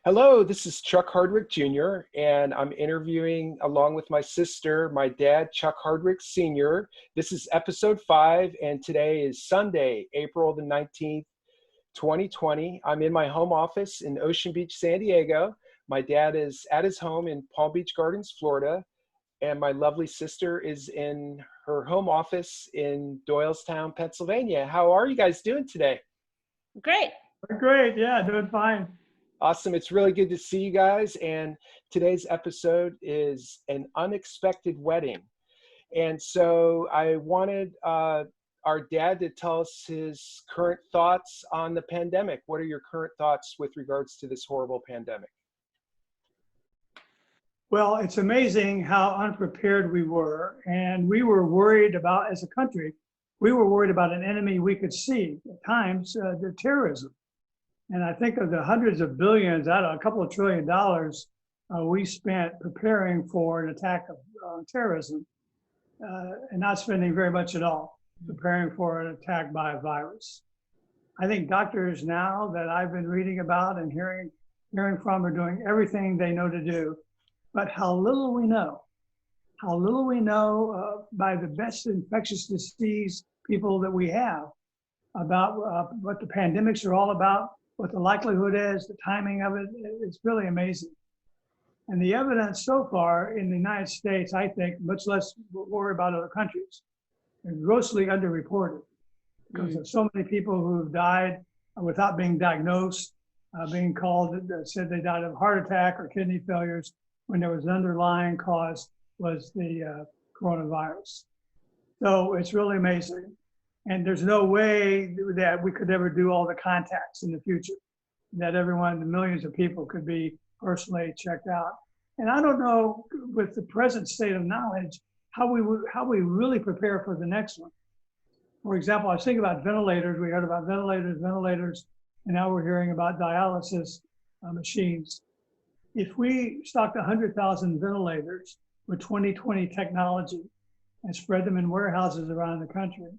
Hello, this is Chuck Hardwick Jr., and I'm interviewing along with my sister, my dad, Chuck Hardwick Sr. This is episode 5, and today is Sunday, April the 19th, 2020. I'm in my home office in Ocean Beach, San Diego. My dad is at his home in Palm Beach Gardens, Florida, and my lovely sister is in her home office in Doylestown, Pennsylvania. How are you guys doing today? Great. Great, yeah, doing fine. Awesome. It's really good to see you guys. And today's episode is an unexpected wedding. And so I wanted our dad to tell us his current thoughts on the pandemic. What are your current thoughts with regards to this horrible pandemic? Well, it's amazing how unprepared we were. And we were worried about, as a country, we were worried about an enemy we could see at times, the terrorism. And I think of the hundreds of billions, out of a couple of $1 trillion, we spent preparing for an attack of terrorism and not spending very much at all preparing for an attack by a virus. I think doctors now that I've been reading about and hearing from are doing everything they know to do, but how little we know by the best infectious disease people that we have about what the pandemics are all about, what the likelihood is, the timing of it. It's really amazing. And the evidence so far in the United States, I think, much less worry about other countries, is grossly underreported because of so many people who have died without being diagnosed, being called, said they died of heart attack or kidney failures when there was an underlying cause was the coronavirus. So it's really amazing. And there's no way that we could ever do all the contacts in the future, that everyone, the millions of people could be personally checked out. And I don't know, with the present state of knowledge, how we really prepare for the next one. For example, I was thinking about ventilators. We heard about ventilators, and now we're hearing about dialysis machines. If we stocked 100,000 ventilators with 2020 technology and spread them in warehouses around the country,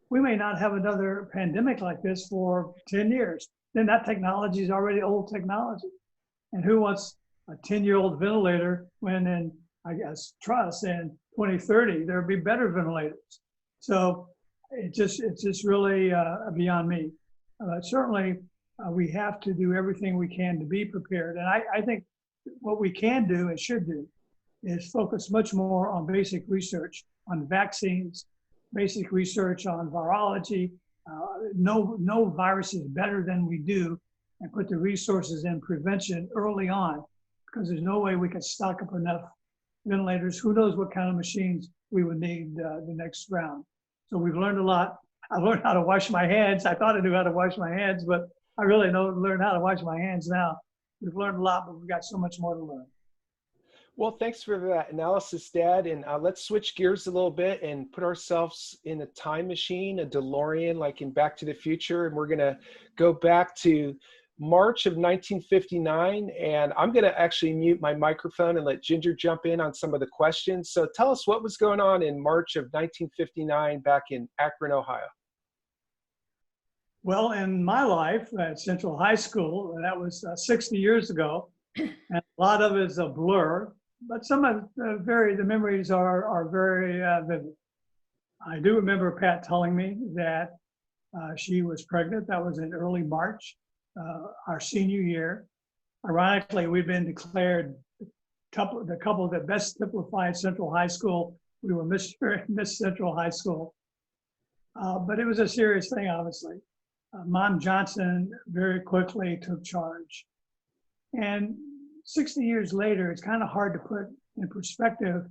we may not have another pandemic like this for 10 years. Then that technology is already old technology. And who wants a 10-year-old ventilator when in, I guess, trust in 2030, there'll be better ventilators. So it's just really beyond me. Certainly, we have to do everything we can to be prepared. And I think what we can do and should do is focus much more on basic research on vaccines, basic research on virology, no virus is better than we do, and put the resources in prevention early on, because there's no way we can stock up enough ventilators. Who knows what kind of machines we would need the next round. So we've learned a lot. I learned how to wash my hands. I thought I knew how to wash my hands, but I really learn how to wash my hands now. We've learned a lot, but we've got so much more to learn. Well, thanks for that analysis, Dad. And let's switch gears a little bit and put ourselves in a time machine, a DeLorean, like in Back to the Future. And we're going to go back to March of 1959. And I'm going to actually mute my microphone and let Ginger jump in on some of the questions. So tell us what was going on in March of 1959 back in Akron, Ohio. Well, in my life at Central High School, that was 60 years ago, and a lot of it is a blur. But some of the memories are very vivid. I do remember Pat telling me that she was pregnant. That was in early March, our senior year. Ironically, we've been declared the couple that best typified Central High School. We were Mr. and Miss Central High School. But it was a serious thing, obviously. Mom Johnson very quickly took charge. And 60 years later, it's kind of hard to put in perspective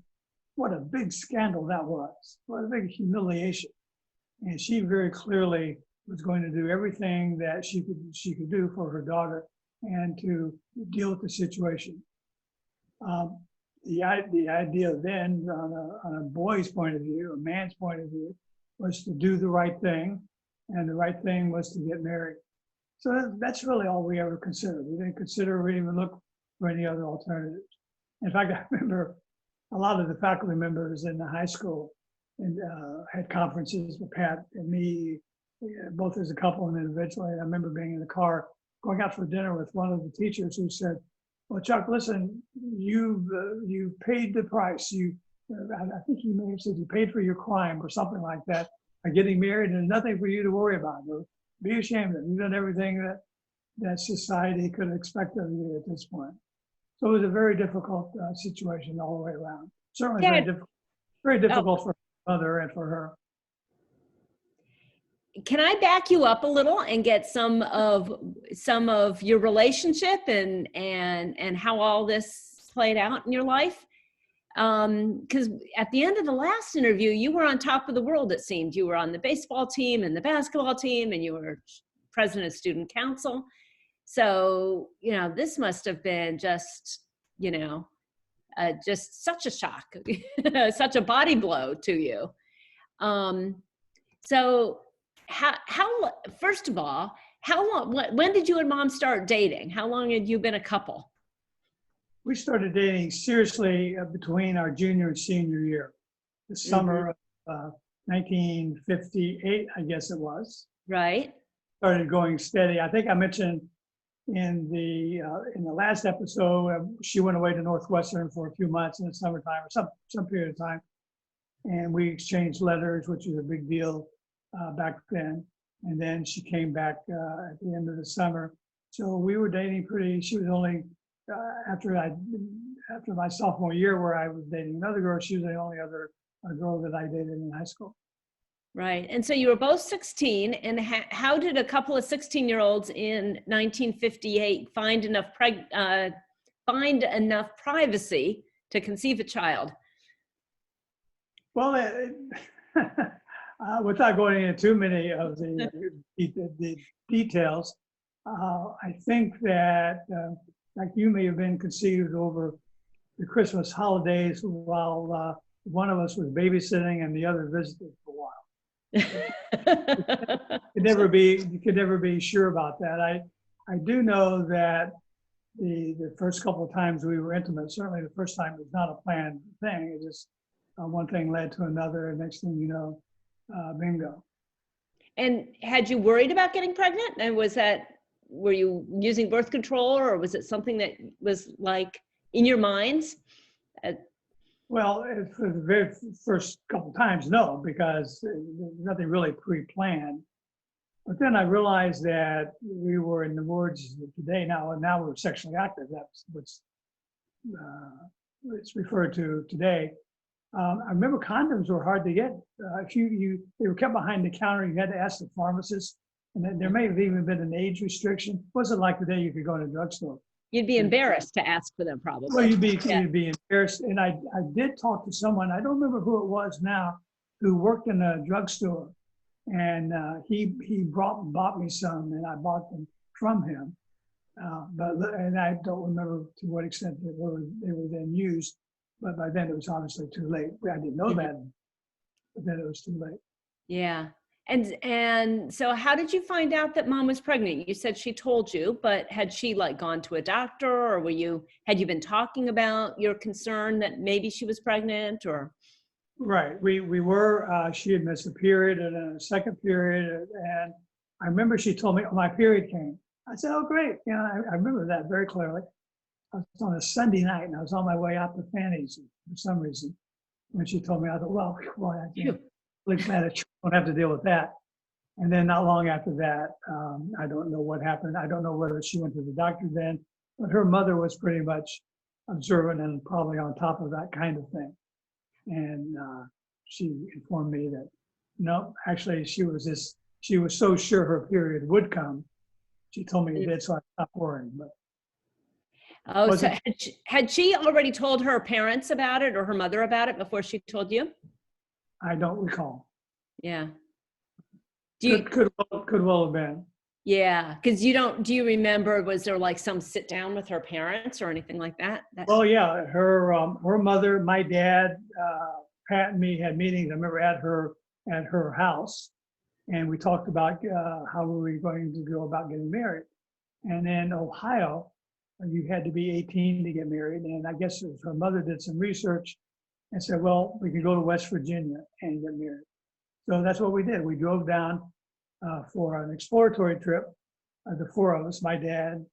what a big scandal that was, what a big humiliation. And she very clearly was going to do everything that she could do for her daughter and to deal with the situation. The idea then, on a boy's point of view, a man's point of view, was to do the right thing, and the right thing was to get married. So that's really all we ever considered. We didn't consider or even look for any other alternatives. In fact, I remember a lot of the faculty members in the high school and had conferences with Pat and me, both as a couple and individually. I remember being in the car going out for dinner with one of the teachers who said, "Well, Chuck, listen, you paid the price. I think he may have said you paid for your crime or something like that by getting married, and there's nothing for you to worry about. Be ashamed of it. You've done everything that society could expect of you at this point." So it was a very difficult situation all the way around. Certainly very Oh, difficult for her mother and for her. can I back you up a little and get some of your relationship and how all this played out in your life? Because at the end of the last interview, you were on top of the world, it seemed. You were on the baseball team and the basketball team, and you were president of student council. So, this must have been just, just such a shock, such a body blow to you. So first of all, how long, when did you and Mom start dating? How long had you been a couple? We started dating seriously between our junior and senior year, the summer of 1958, I guess it was. Right. Started going steady. I think I mentioned in the last episode, she went away to Northwestern for a few months in the summertime or some period of time, and we exchanged letters, which was a big deal back then. And then she came back at the end of the summer. So we were dating she was only after my sophomore year, where I was dating another girl. She was the only other girl that I dated in high school. Right. And so you were both 16. And how did a couple of 16-year-olds in 1958 find enough privacy to conceive a child? Well, without going into too many of the details, I think that like you may have been conceived over the Christmas holidays while one of us was babysitting and the other visited for a while. You could never be sure about that. I do know that the first couple of times we were intimate, certainly the first time, was not a planned thing. It just one thing led to another, and next thing you know, bingo. And had you worried about getting pregnant? And were you using birth control, or was it something that was like in your minds? Well, for the very first couple of times, no, because nothing really pre-planned. But then I realized that we were, in the words of today now we're sexually active. That's what's it's referred to today. I remember condoms were hard to get. They were kept behind the counter. You had to ask the pharmacist, and there may have even been an age restriction. It wasn't like the day you could go to a drugstore. You'd be embarrassed to ask for them, probably. Well, you'd be embarrassed. And I did talk to someone, I don't remember who it was now, who worked in a drugstore, and he bought me some, and I bought them from him. And I don't remember to what extent they were then used, but by then it was obviously too late. I didn't know that, but then it was too late. Yeah. And so how did you find out that Mom was pregnant? You said she told you, but had she gone to a doctor, or had you been talking about your concern that maybe she was pregnant, or? Right. We were, she had missed a period and then a second period. And I remember she told me, "Oh, my period came." I said, "Oh, great." I remember that very clearly. I was on a Sunday night and I was on my way out to Fanny's for some reason. When she told me, I thought, well, I can't. Really glad I don't have to deal with that. And then not long after that, I don't know what happened. I don't know whether she went to the doctor then, but her mother was pretty much observant and probably on top of that kind of thing. And she informed me that, no, actually she was so sure her period would come. She told me it did, so I stopped worrying. But so had she already told her parents about it, or her mother about it, before she told you? I don't recall. Yeah. Could well have been. Yeah, because do you remember, was there some sit down with her parents or anything like that? Well, yeah, her mother, my dad, Pat and me had meetings, I remember, at her house, and we talked about how we were going to go about getting married. And in Ohio, you had to be 18 to get married, and I guess her mother did some research and said, well, we can go to West Virginia and get married. So that's what we did. We drove down for an exploratory trip the four of us, my dad,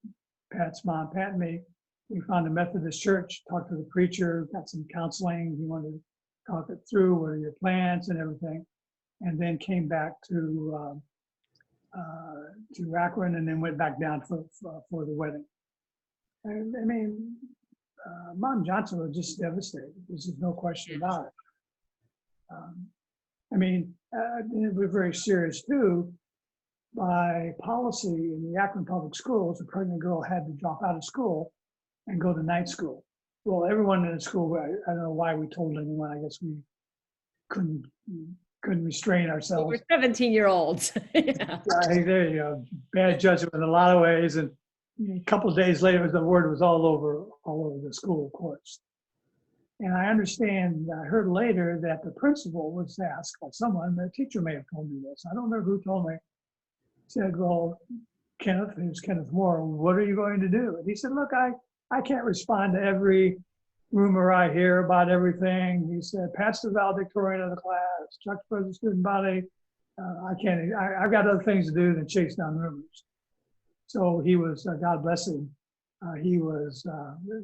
Pat's mom, Pat and me, we found a Methodist church, talked to the preacher, got some counseling. He wanted to talk it through, what are your plans and everything. And then came back to Akron and then went back down for the wedding. And, I mean, Mom Johnson was just devastated. There's just no question about it. I mean, we're very serious too. By policy in the Akron Public Schools, a pregnant girl had to drop out of school and go to night school. Well, everyone in the school, I don't know why we told anyone. I guess we couldn't restrain ourselves. We're 17-year-olds. Yeah. There you go. Bad judgment in a lot of ways. And a couple of days later, the word was all over the school, of course. And I understand, I heard later that the principal was asked by someone, the teacher may have told me this. I don't know who told me. Said, well, Kenneth, it was Kenneth Moore, what are you going to do? And he said, look, I can't respond to every rumor I hear about everything. He said, Pat's the valedictorian of the class, Chuck's president of the student body. I've got other things to do than chase down rumors. So he was, God bless him, he was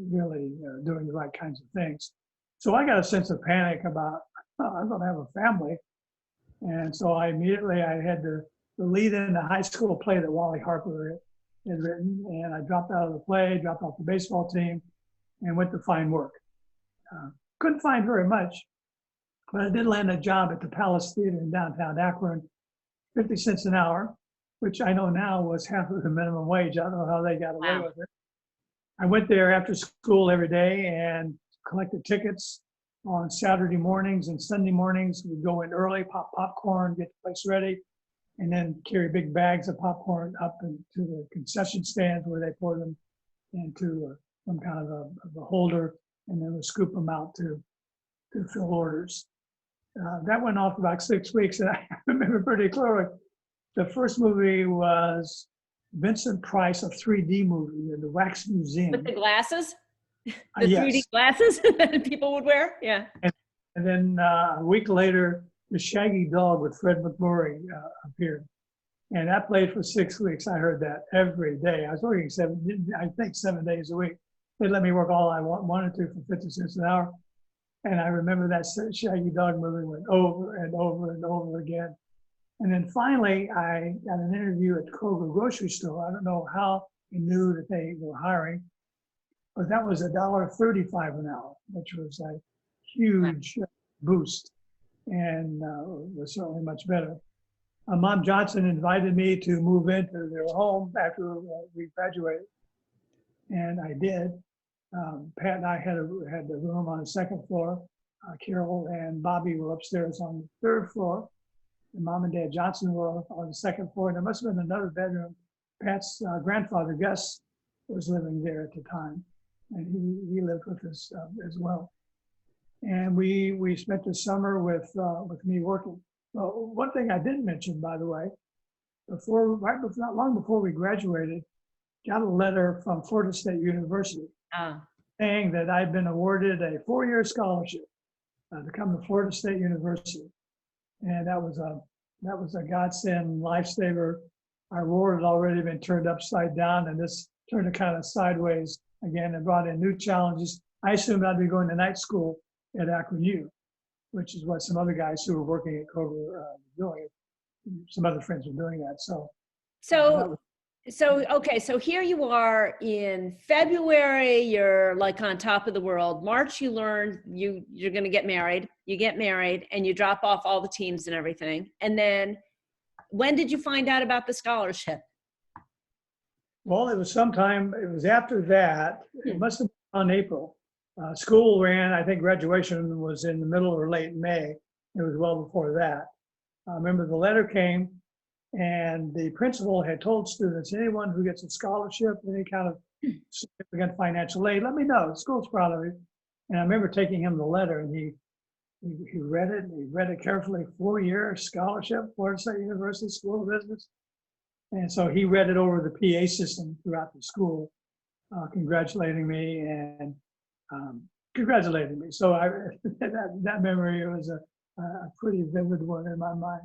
really doing the right kinds of things. So I got a sense of panic about, I'm going to have a family. And so I had the lead in the high school play that Wally Harper had written. And I dropped out of the play, dropped off the baseball team, and went to find work. Couldn't find very much, but I did land a job at the Palace Theater in downtown Akron, 50 cents an hour, which I know now was half of the minimum wage. I don't know how they got away with it. I went there after school every day and collected tickets on Saturday mornings and Sunday mornings. We'd go in early, pop popcorn, get the place ready, and then carry big bags of popcorn up into the concession stands where they pour them into some kind of a holder, and then we'll scoop them out to fill orders. That went on for about 6 weeks, and I remember pretty clearly. The first movie was Vincent Price, a 3D movie in the Wax Museum. With the glasses? The Yes. 3D glasses that people would wear? Yeah. And then a week later, The Shaggy Dog with Fred McMurray appeared. And that played for 6 weeks. I heard that every day. I was working 7 days a week. They let me work all I wanted to for 50 cents an hour. And I remember that Shaggy Dog movie went over and over and over again. And then finally, I got an interview at Kroger grocery store. I don't know how he knew that they were hiring, but that was $1.35 an hour, which was a huge boost and was certainly much better. Mom Johnson invited me to move into their home after we graduated, and I did. Pat and I had the room on the second floor. Carol and Bobby were upstairs on the third floor. And Mom and Dad Johnson were on the second floor. And there must have been another bedroom. Pat's grandfather, Gus, was living there at the time. And he lived with us as well. And we spent the summer with me working. Well, one thing I didn't mention, by the way, not long before we graduated, got a letter from Florida State University saying that I'd been awarded a 4-year scholarship to come to Florida State University. And that was a godsend, lifesaver. Our world had already been turned upside down, and this turned it kind of sideways again and brought in new challenges. I assumed I'd be going to night school at Akron U, which is what some other guys who were working at Kroger were doing. Some other friends were doing that. So here you are in February, you're like on top of the world. March, you learn you're going to get married. You get married and you drop off all the teams and everything. And then when did you find out about the scholarship? Well, it was after that. It must have been on April. School ran, I think graduation was in the middle or late May. It was well before that. I remember the letter came, and the principal had told students, anyone who gets a scholarship, any kind of significant financial aid, let me know. The school's proud of it. And I remember taking him the letter, and he read it. He read it carefully. 4-year scholarship, Florida State University School of Business. And so he read it over the PA system throughout the school, congratulating me and congratulating me. So that memory was a pretty vivid one in my mind.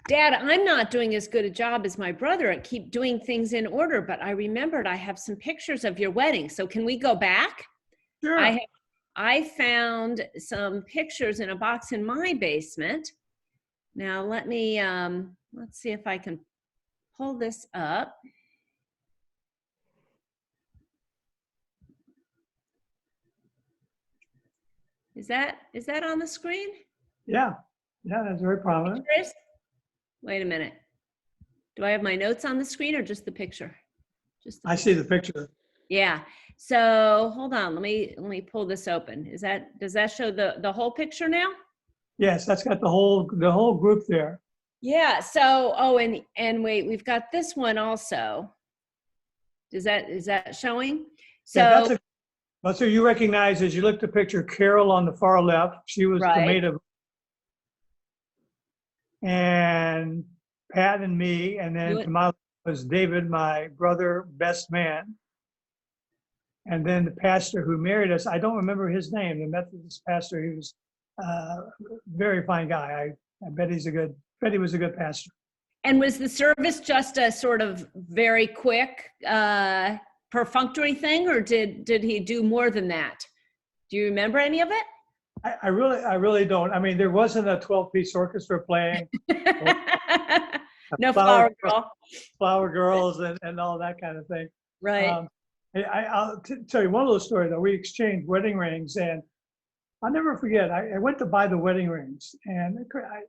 Dad, I'm not doing as good a job as my brother at keep doing things in order, but I remembered I have some pictures of your wedding. So can we go back? Sure. I found some pictures in a box in my basement. Now let me, let's see if I can pull this up. Is that on the screen? Yeah. Yeah, that's very prominent. Pictures? Wait a minute. Do I have my notes on the screen or just the picture? Just the I see the picture. Yeah. So hold on. Let me pull this open. Does that show the whole picture now? Yes, that's got the whole group there. Yeah. So and wait, we've got this one also. Is that showing? So Yeah, that's who you recognize as you look at the picture. Carol on the far left. She was the maid of, and Pat and me, and then to my left was David, my brother, best man. And then the pastor who married us, I don't remember his name, the Methodist pastor. He was a very fine guy. I bet he was a good pastor. And was the service just a sort of very quick, perfunctory thing, or did he do more than that? Do you remember any of it? I really don't. I mean, there wasn't a 12-piece orchestra playing. No flower girl. Flower girls and all that kind of thing. Right. I'll tell you one little story, though. We exchanged wedding rings, and I'll never forget. I went to buy the wedding rings, and I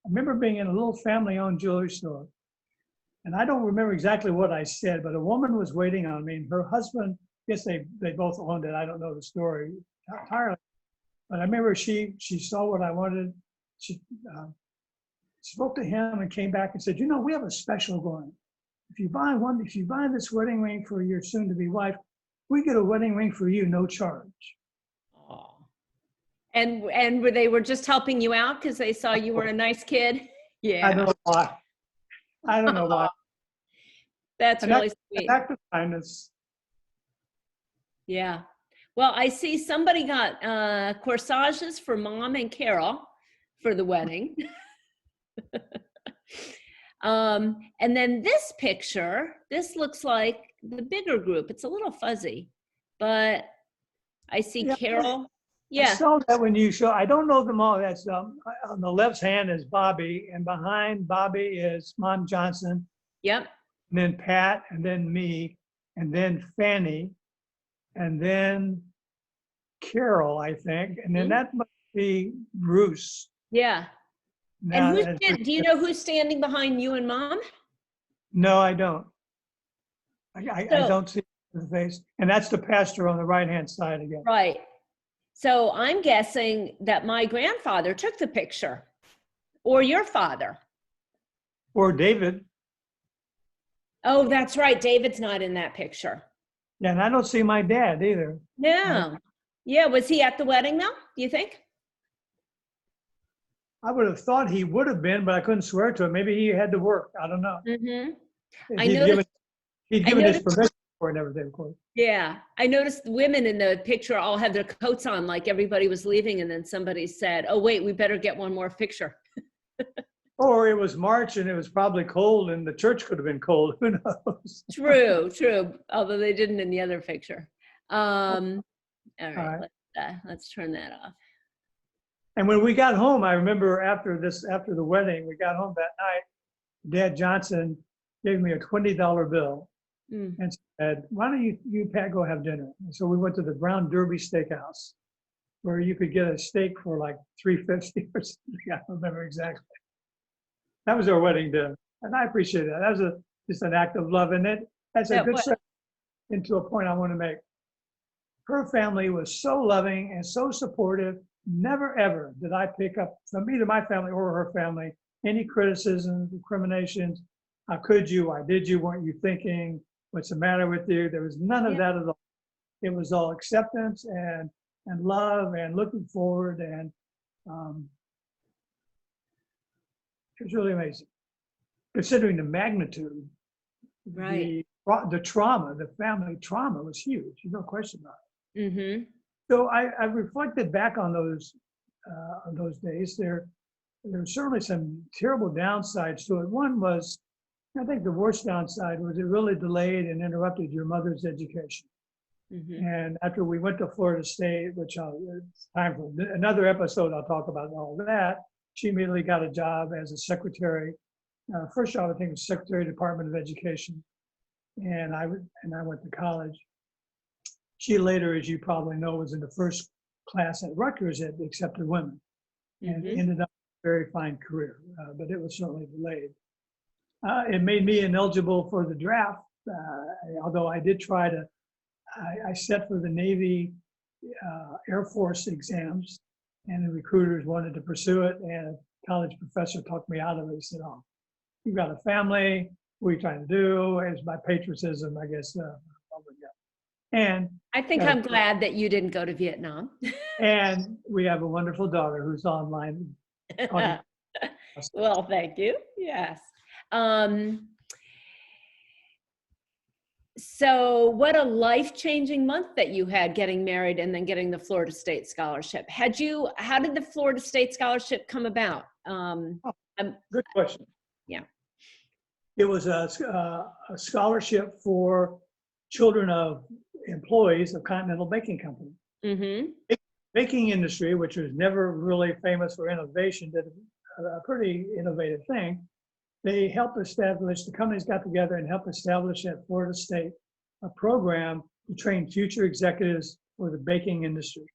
remember being in a little family-owned jewelry store, and I don't remember exactly what I said, but a woman was waiting on me, and her husband, I guess they both owned it. I don't know the story entirely, but I remember she saw what I wanted. She spoke to him and came back and said, "You know, we have a special going. If you buy this wedding ring for your soon-to-be wife, we get a wedding ring for you, no charge." Oh. And they were just helping you out because they saw you were a nice kid? Yeah. I don't know why. That's really sweet. Act of kindness. Yeah. Well, I see somebody got corsages for Mom and Carol for the wedding. And then this picture, this looks like the bigger group. It's a little fuzzy, but I see Carol. Yeah. I saw that when you show. I don't know them all. That's on the left hand is Bobby, and behind Bobby is Mom Johnson. Yep. And then Pat, and then me, and then Fanny, and then Carol, I think, and then that must be Bruce. Yeah. Now, and do you know who's standing behind you and Mom? No, I don't. I don't see the face. And that's the pastor on the right-hand side again. Right. So I'm guessing that my grandfather took the picture, or your father. Or David. Oh, that's right. David's not in that picture. Yeah, and I don't see my dad either. No. Yeah, was he at the wedding though, do you think? I would have thought he would have been, but I couldn't swear to it. Maybe he had to work. I don't know. Mm-hmm. He'd given his permission for it and everything, of course. Yeah, I noticed the women in the picture all had their coats on like everybody was leaving, and then somebody said, "Oh wait, we better get one more picture." Or it was March and it was probably cold and the church could have been cold. Who knows? True. Although they didn't in the other picture. All right. Let's turn that off. And when we got home, I remember after the wedding, we got home that night, Dad Johnson gave me a $20 bill and said, "Why don't you Pat, go have dinner?" And so we went to the Brown Derby Steakhouse, where you could get a steak for like $3.50 or something. I don't remember exactly. That was our wedding dinner, and I appreciate that. That was just an act of love, and that's a good segue into a point I want to make. Her family was so loving and so supportive. Never ever did I pick up from either my family or her family any criticisms, recriminations. How could you? Why did you? Weren't you thinking? What's the matter with you? There was none of that at all. It was all acceptance and love and looking forward, and it was really amazing, considering the magnitude. Right. The trauma, the family trauma was huge. There's no question about it. Mm-hmm. So I reflected back on those days. there were certainly some terrible downsides to it. One was, I think the worst downside was it really delayed and interrupted your mother's education. Mm-hmm. And after we went to Florida State, which it's time for another episode, I'll talk about all of that. She immediately got a job as a secretary. First job, I think, was Secretary of Department of Education. And I went to college. She later, as you probably know, was in the first class at Rutgers that accepted women, and ended up a very fine career, but it was certainly delayed. It made me ineligible for the draft, although I did try to. I set for the Navy Air Force exams, and the recruiters wanted to pursue it, and a college professor talked me out of it. He said, "Oh, you've got a family. What are you trying to do?" It's my patriotism, I guess. And I think I'm glad that you didn't go to Vietnam. And we have a wonderful daughter who's online. Well, thank you. Yes. So what a life-changing month that you had, getting married and then getting the Florida State Scholarship. How did the Florida State Scholarship come about? Good question. Yeah. It was a scholarship for children of employees of Continental Baking Company. Mm-hmm. Baking industry, which was never really famous for innovation, did a pretty innovative thing. They helped establish, the companies got together and helped establish at Florida State a program to train future executives for the baking industry.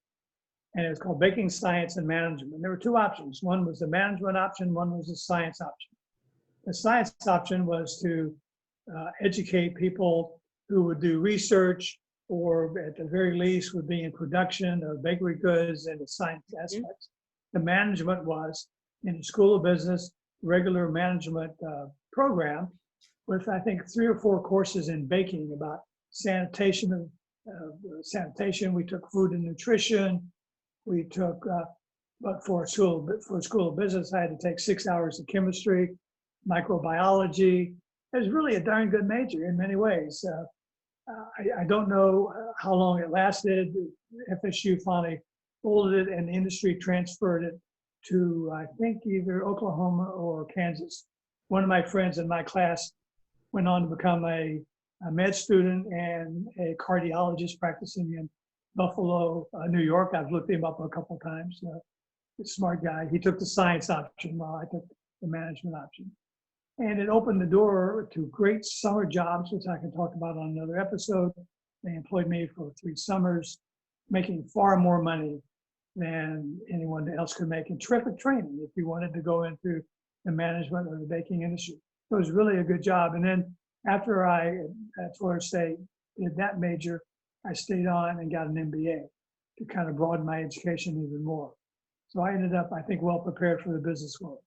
And it was called Baking Science and Management. And there were two options. One was the management option, one was the science option. The science option was to educate people who would do research, or at the very least would be in production of bakery goods and the science aspects. The management was in the School of Business, regular management program with, I think, 3 or 4 courses in baking about sanitation. We took food and nutrition. We took, but for a school of business, I had to take 6 hours of chemistry, microbiology. It was really a darn good major in many ways. I don't know how long it lasted. FSU finally folded it and the industry transferred it to, I think, either Oklahoma or Kansas. One of my friends in my class went on to become a med student and a cardiologist practicing in Buffalo, New York. I've looked him up a couple of times. A smart guy. He took the science option while I took the management option. And it opened the door to great summer jobs, which I can talk about on another episode. They employed me for 3 summers, making far more money than anyone else could make, and terrific training if you wanted to go into the management or the baking industry. So it was really a good job. And then after I, at Florida State, did that major, I stayed on and got an MBA to kind of broaden my education even more. So I ended up, I think, well prepared for the business world.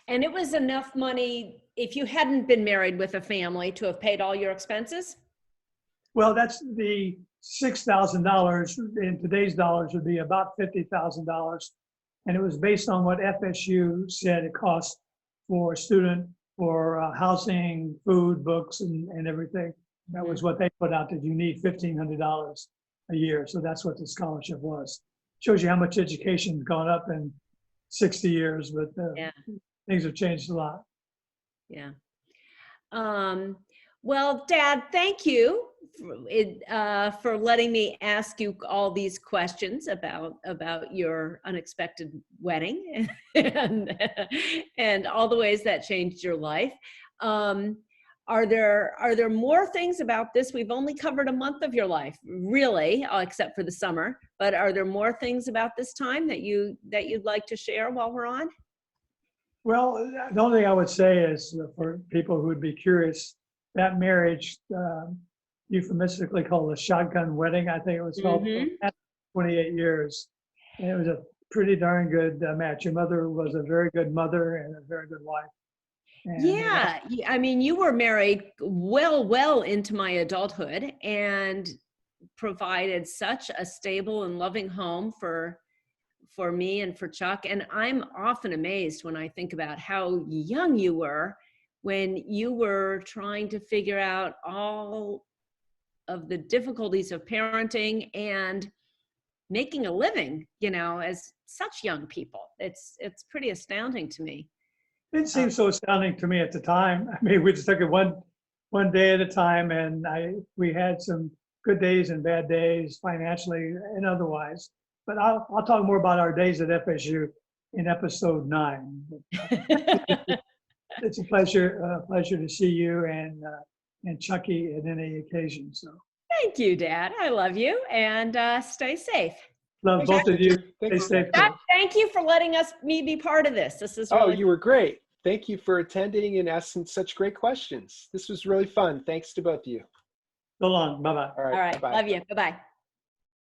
And it was enough money, if you hadn't been married with a family, to have paid all your expenses? Well, that's the $6,000 in today's dollars would be about $50,000. And it was based on what FSU said it cost for a student for housing, food, books, and everything. That was what they put out, that you need $1,500 a year. So that's what the scholarship was. Shows you how much education's gone up in 60 years, but things have changed a lot. Yeah. Well, Dad, thank you for letting me ask you all these questions about your unexpected wedding and all the ways that changed your life. Are there more things about this? We've only covered a month of your life, really, except for the summer. But are there more things about this time that you'd like to share while we're on? Well, the only thing I would say is for people who would be curious, that marriage, euphemistically called a shotgun wedding, I think it was called, 28 years. And it was a pretty darn good match. Your mother was a very good mother and a very good wife. And, yeah, I mean, you were married well into my adulthood and provided such a stable and loving home for me and for Chuck. And I'm often amazed when I think about how young you were when you were trying to figure out all of the difficulties of parenting and making a living, you know, as such young people. It's pretty astounding to me. It seemed so astounding to me at the time. I mean, we just took it one day at a time, and we had some good days and bad days financially and otherwise. But I'll talk more about our days at FSU in episode 9. It's a pleasure to see you and Chucky at any occasion. So Thank you, Dad. I love you, and stay safe. love both of you. Stay safe. Dad, thank you for letting me be part of this. This is really you were great. Thank you for attending and asking such great questions. This was really fun. Thanks to both of you. So long. Bye-bye. All right. all right. Bye-bye. Love you. Bye-bye.